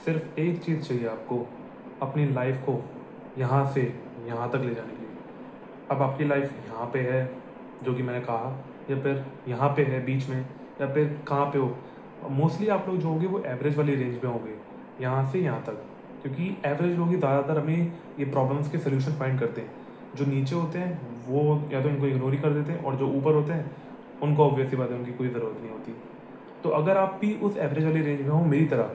सिर्फ एक चीज़ चाहिए आपको, अपनी लाइफ को यहाँ से यहाँ तक ले जाने के लिए। अब आपकी लाइफ यहाँ पे है, जो कि मैंने कहा, या फिर यहाँ पे है बीच में, या फिर कहाँ पे हो। मोस्टली आप लोग जो होंगे वो एवरेज वाली रेंज में होंगे, यहाँ से यहाँ तक। क्योंकि एवरेज लोग ही ज़्यादातर हमें ये प्रॉब्लम्स के सोल्यूशन फाइंड करते हैं। जो नीचे होते हैं वो या तो इनको इग्नोर ही कर देते हैं, और जो ऊपर होते हैं उनको ऑब्वियसली बात है उनकी कोई ज़रूरत नहीं होती। तो अगर आप भी उस एवरेज वाली रेंज में हो मेरी तरह,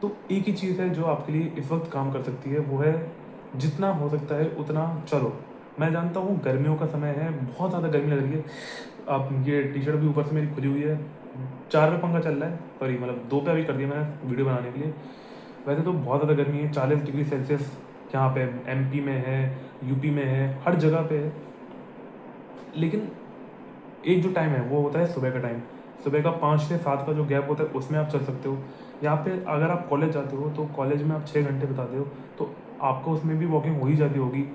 तो एक ही चीज़ है जो आपके लिए इस वक्त काम कर सकती है, वो है जितना हो सकता है उतना चलो। मैं जानता हूँ गर्मियों का समय है, बहुत ज़्यादा गर्मी लग रही है। आप ये टी शर्ट भी ऊपर से मेरी खुली हुई है, 4 पे पंखा चल रहा है, सॉरी मतलब 2 पे अभी कर दिया मैंने वीडियो बनाने के लिए। वैसे तो बहुत ज़्यादा गर्मी है, 40 डिग्री सेल्सियस यहाँ पे एमपी में है, यूपी में है, हर जगह पे है। लेकिन एक जो टाइम है वो होता है सुबह का टाइम। सुबह का 5 से 7 का जो गैप होता है उसमें आप चल सकते हो। या फिर अगर आप कॉलेज जाते हो तो कॉलेज में आप 6 घंटे बिताते हो, तो आपको उसमें भी वॉकिंग हो ही जाती होगी।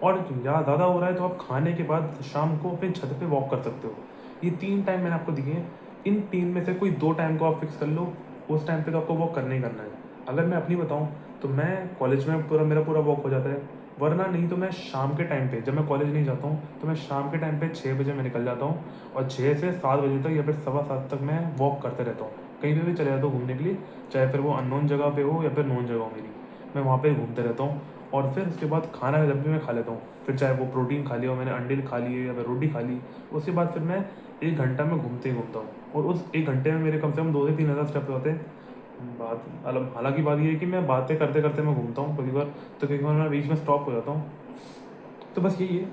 और या ज़्यादा हो रहा है तो आप खाने के बाद शाम को अपने छत पे वॉक कर सकते हो। ये 3 टाइम मैंने आपको दिए हैं, इन 3 में से कोई 2 टाइम को आप फिक्स कर लो। उस टाइम पे तो आपको वॉक करना ही करना है। अगर मैं अपनी बताऊँ तो मैं कॉलेज में मेरा पूरा वॉक हो जाता है, वरना नहीं तो मैं शाम के टाइम पे, जब मैं कॉलेज नहीं जाता हूँ तो मैं शाम के टाइम पे 6 बजे मैं निकल जाता हूँ, और 6 से 7 बजे तक या फिर 7:15 तक मैं वॉक करते रहता हूँ। कहीं पे भी चले जाता हूँ घूमने के लिए, चाहे फिर वो अननोन जगह पे हो या फिर नोन जगह हो मेरी, मैं वहाँ पे घूमते रहता हूँ। और फिर उसके बाद खाना जब भी मैं खा लेता हूँ, फिर चाहे वो प्रोटीन खा लिया हो मैंने, अंडे खा लिए या फिर रोटी खा ली, उसके बाद फिर मैं 1 घंटा में घूमते ही घूमता हूँ। और उस 1 घंटे में मेरे कम से कम 2 से 3 हज़ार स्टेप होते हैं। बात मतलब हालांकि बात ये है कि मैं बातें करते करते मैं घूमता हूँ कभी बार, तो कई बार मैं बीच में स्टॉप हो जाता हूँ। तो बस यही है,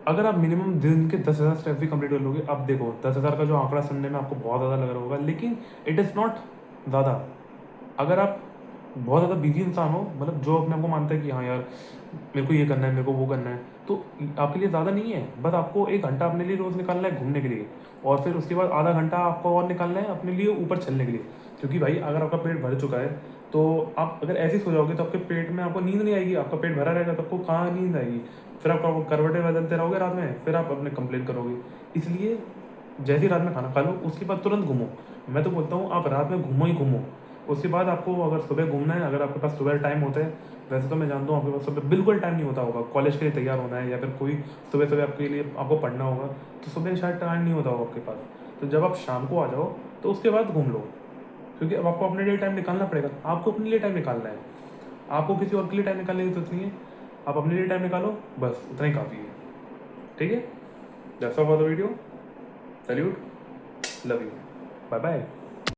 अगर आप मिनिमम दिन के 10,000 स्टेप भी कंप्लीट कर लोगे। अब देखो 10,000 का जो आंकड़ा सुनने में आपको बहुत ज़्यादा लग रहा होगा, लेकिन इट इज़ नॉट ज़्यादा। अगर आप बहुत ज़्यादा बिजी इंसान हो, मतलब जो अपने आप को मानता है कि हाँ यार मेरे को ये करना है, मेरे को वो करना है, तो आपके लिए ज़्यादा नहीं है। बस आपको 1 घंटा अपने लिए रोज़ निकालना है घूमने के लिए, और फिर उसके बाद आधा घंटा आपको और निकालना है अपने लिए ऊपर चलने के लिए। क्योंकि भाई अगर आपका पेट भर चुका है तो आप अगर ऐसे ही सो जाओगे तो आपके पेट में आपको नींद नहीं आएगी। आपका पेट भरा रहेगा तो आपको कहाँ नींद आएगी। फिर आप करवटें बदलते रहोगे रात में, फिर आप अपने कंप्लेन करोगे। इसलिए जैसे ही रात में खाना खा लो उसके बाद तुरंत घूमो। मैं तो बोलता हूँ आप रात में घूमो ही घूमो। उसके बाद आपको अगर सुबह घूमना है, अगर आपके पास सुबह टाइम होता है, वैसे तो मैं जानता हूँ आपके पास सुबह बिल्कुल टाइम नहीं होता होगा, कॉलेज के लिए तैयार होना है या फिर कोई सुबह सुबह आपके लिए आपको पढ़ना होगा, तो सुबह शायद टाइम नहीं होता होगा आपके पास। तो जब आप शाम को आ जाओ तो उसके बाद घूम लो, क्योंकि अब आपको अपने लिए टाइम निकालना पड़ेगा। आपको अपने लिए टाइम निकालना है, आपको किसी और के लिए टाइम निकालने की जरूरत नहीं है। आप अपने लिए टाइम निकालो, बस उतना ही काफ़ी है। ठीक है, that's all for the video. Salute, love you, bye bye.